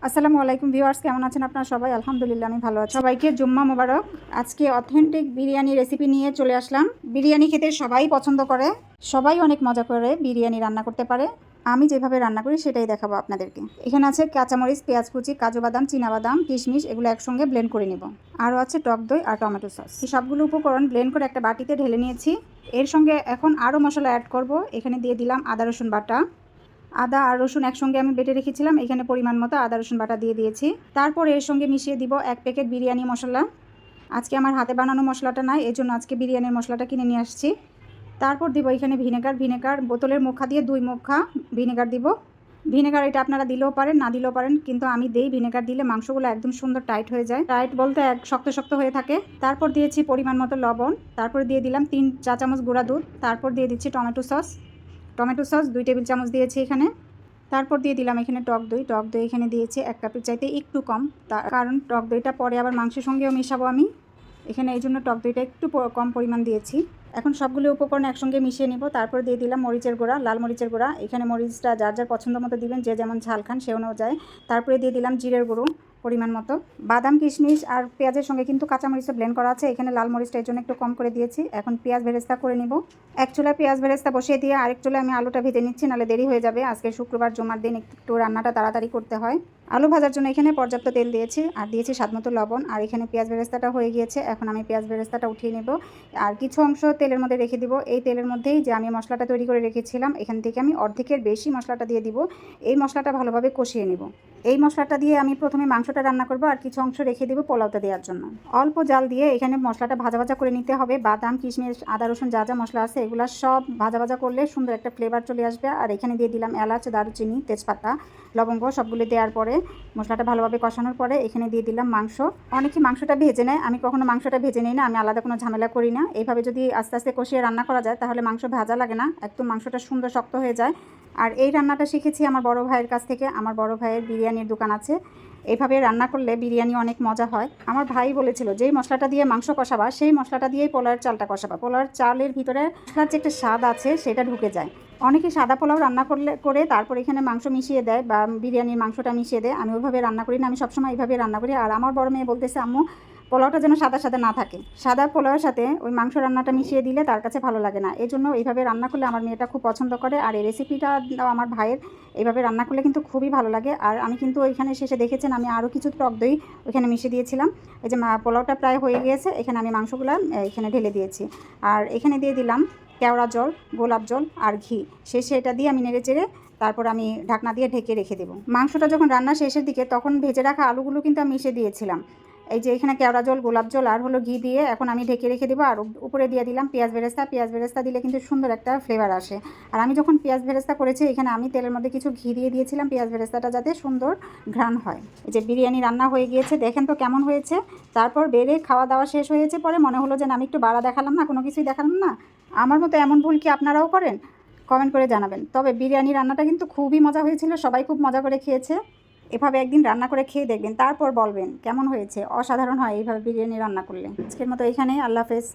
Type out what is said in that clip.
আসসালামু আলাইকুম ভিউয়ার্স, কেমন আছেন আপনারা সবাই? আলহামদুলিল্লাহ আমি ভালো আছি। সবাইকে জুম্মা মোবারক। আজকে অথেন্টিক বিরিয়ানি রেসিপি নিয়ে চলে আসলাম। বিরিয়ানি খেতে সবাই পছন্দ করে, সবাই অনেক মজা করে বিরিয়ানি রান্না করতে পারে। আমি যেভাবে রান্না করি সেটাই দেখাবো আপনাদেরকে। এখানে আছে কাঁচামরিচ, পেঁয়াজ কুচি, কাজু বাদাম, চীনাবাদাম, কিশমিশ, এগুলো একসঙ্গে ব্লেন্ড করে নিব। আরও আছে টক দই আর টমেটো সস। এই সবগুলো উপকরণ ব্লেন্ড করে একটা বাটিতে ঢেলে নিয়েছি। এর সঙ্গে এখন আরও মশলা অ্যাড করব। এখানে দিয়ে দিলাম আদা রসুন বাটা। আদা আর রসুন একসঙ্গে আমি বেটে রেখেছিলাম, এখানে পরিমাণ মতো আদা রসুন বাটা দিয়ে দিয়েছি। তারপর এর সঙ্গে মিশিয়ে দিব 1 প্যাকেট বিরিয়ানি মশলা। আজকে আমার হাতে বানানো মশলাটা নাই, এই জন্য আজকে বিরিয়ানির মশলাটা কিনে নিয়ে আসছি। তারপর দিব এখানে ভিনেগার বোতলের মুখা দিয়ে 2 মুখা ভিনেগার দিব। ভিনেগার এটা আপনারা দিলেও পারেন, না দিলেও পারেন, কিন্তু আমি দেই। ভিনেগার দিলে মাংসগুলো একদম সুন্দর টাইট হয়ে যায়। টাইট বলতে এক শক্ত শক্ত হয়ে থাকে। তারপর দিয়েছি পরিমাণ মতো লবণ। তারপর দিয়ে দিলাম 3 চা চামচ গুঁড়া দুধ। তারপর দিয়ে দিচ্ছি টমেটো সস 2 টেবিল চামচ দিয়েছি এখানে। তারপর দিয়ে দিলাম এখানে টক দই এখানে দিয়েছি 1 কাপের চাইতে একটু কম, কারণ টক দইটা পরে আবার মাংসের সঙ্গেও মেশাবো আমি। এখানে এই জন্য টক দইটা একটু কম পরিমাণ দিয়েছি। এখন সবগুলো উপকরণ একসঙ্গে মিশিয়ে নিব। তারপর দিয়ে দিলাম মরিচের গুঁড়া, লাল মরিচের গুঁড়া। এখানে মরিচটা যার যার পছন্দ মতো দিবেন, যে যেমন ঝাল খান সে অনুযায়ী। তারপরে দিয়ে দিলাম জিরের গুঁড়ো পরিমাণ মতো। বাদাম, কিশমিশ আর পেঁয়াজের সঙ্গে কিন্তু কাঁচামরিচও ব্লেন্ড করা আছে। এখানে লাল মরিচটা এর জন্য একটু কম করে দিয়েছি। এখন পেঁয়াজ বেরেস্তা করে নিব। এক চুলায় পেঁয়াজ বেরেস্তা বসিয়ে দিয়ে আরেক চুলায় আমি আলুটা ভেজে নিচ্ছি, নাহলে দেরি হয়ে যাবে। আজকে শুক্রবার, জুমার দিন একটু রান্নাটা তাড়াতাড়ি করতে হয়। আলু ভাজার জন্য এখানে পর্যাপ্ত তেল দিয়েছি আর দিয়েছি স্বাদমতো লবণ। আর এখানে পেঁয়াজ বেরেস্তাটা হয়ে গিয়েছে, এখন আমি পেঁয়াজ বেরেস্তাটা উঠিয়ে নেব। আর কিছু অংশ তেলের মধ্যে রেখে দিব। এই তেলের মধ্যেই যে আমি মশলাটা তৈরি করে রেখেছিলাম, এখান থেকে আমি অর্ধেকের বেশি মশলাটা দিয়ে দিব। এই মশলাটা ভালোভাবে কষিয়ে নেব। এই মশলাটা দিয়ে আমি প্রথমে মাংসটা রান্না করব আর কিছু অংশ রেখে দেবো পোলাওটা দেওয়ার জন্য। অল্প জাল দিয়ে এখানে মশলাটা ভাজা ভাজা করে নিতে হবে। বাদাম, কিশমিশ, আদা রসুন যা যা মশলা আছে এগুলো সব ভাজা ভাজা করলে সুন্দর একটা ফ্লেভার চলে আসবে। আর এখানে দিয়ে দিলাম এলাচ, দারুচিনি, তেজপাতা, লবঙ্গ, সবগুলো দেওয়ার পরে মশলাটা ভালোভাবে কষানোর পরে এখানে দিয়ে দিলাম মাংস। অনেকে মাংসটা ভেজে নেয়, আমি কখনো মাংসটা ভেজে নিই না। আমি আলাদা কোনো ঝামেলা করি না। এইভাবে যদি আস্তে আস্তে কষিয়ে রান্না করা যায় তাহলে মাংস ভাজা লাগে না, একদম মাংসটা সুন্দর শক্ত হয়ে যায়। আর এই রান্নাটা শিখেছি আমার বড় ভাইয়ের কাছ থেকে। আমার বড় ভাইয়ের বিরিয়ানির দোকান আছে। এইভাবে রান্না করলে বিরিয়ানি অনেক মজা হয়। আমার ভাই বলেছিল যেই মশলাটা দিয়ে মাংস কষাবা সেই মশলাটা দিয়েই পোলাওয়ের চালটা কষাবা। পোলাওয়ের চালের ভিতরে মশলার যে একটা স্বাদ আছে সেটা ঢুকে যায়। অনেকে সাদা পোলাও রান্না করে তারপর এখানে মাংস মিশিয়ে দেয় বা বিরিয়ানির মাংসটা মিশিয়ে দেয়। আমি ওইভাবে রান্না করি না, আমি সবসময় এইভাবে রান্না করি। আর আমার বড় মেয়ে বলতেছে, আম্মু পোলাওটা যেন সাদা সাদা না থাকে, সাদা পোলাওয়ের সাথে ওই মাংস রান্নাটা মিশিয়ে দিলে তার কাছে ভালো লাগে না। এই জন্য এইভাবে রান্না করলে আমার মেয়েটা খুব পছন্দ করে। আর এই রেসিপিটা আমার ভাইয়ের, এইভাবে রান্না করলে কিন্তু খুবই ভালো লাগে। আর আমি কিন্তু ওইখানে শেষে দেখেছেন আমি আরও কিছু টক দই ওইখানে মিশিয়ে দিয়েছিলাম। এই যে পোলাওটা প্রায় হয়ে গিয়েছে, এখানে আমি মাংসগুলো এখানে ঢেলে দিয়েছি। আর এখানে দিয়ে দিলাম কেওড়া জল, গোলাপ জল আর ঘি। শেষে এটা দিয়ে আমি নেড়ে চেড়ে তারপর আমি ঢাকনা দিয়ে ঢেকে রেখে দেবো। মাংসটা যখন রান্না শেষের দিকে তখন ভেজে রাখা আলুগুলো কিন্তু আমি মিশিয়ে দিয়েছিলাম। এই যে এখানে কেওড়া জল, গোলাপ জল আর হলো ঘি দিয়ে এখন আমি ঢেকে রেখে দেবো। আর উপরে দিয়ে দিলাম পেঁয়াজ বেরেস্তা দিলে কিন্তু সুন্দর একটা ফ্লেভার আসে। আর আমি যখন পেঁয়াজ বেরেস্তা করেছি এখানে আমি তেলের মধ্যে কিছু ঘি দিয়ে দিয়েছিলাম পেঁয়াজ বেরেস্তাটা যাতে সুন্দর ঘ্রাণ হয়। এই যে বিরিয়ানি রান্না হয়ে গিয়েছে, দেখেন তো কেমন হয়েছে। তারপর বেড়ে খাওয়া দাওয়া শেষ হয়েছে, পরে মনে হলো যে আমি একটু বাড়া দেখালাম না, কোনো কিছুই দেখালাম না। আমার মতো এমন ভুল কি আপনারাও করেন? কমেন্ট করে জানাবেন। তবে বিরিয়ানি রান্নাটা কিন্তু খুবই মজা হয়েছিল, সবাই খুব মজা করে খেয়েছে। এভাবে একদিন রান্না করে খেয়ে দেখবেন, তারপর বলবেন কেমন হয়েছে। অসাধারণ হয় এইভাবে বিরিয়ানি রান্না করলে। আজকের মতো এখানেই, আল্লাহ হাফেজ।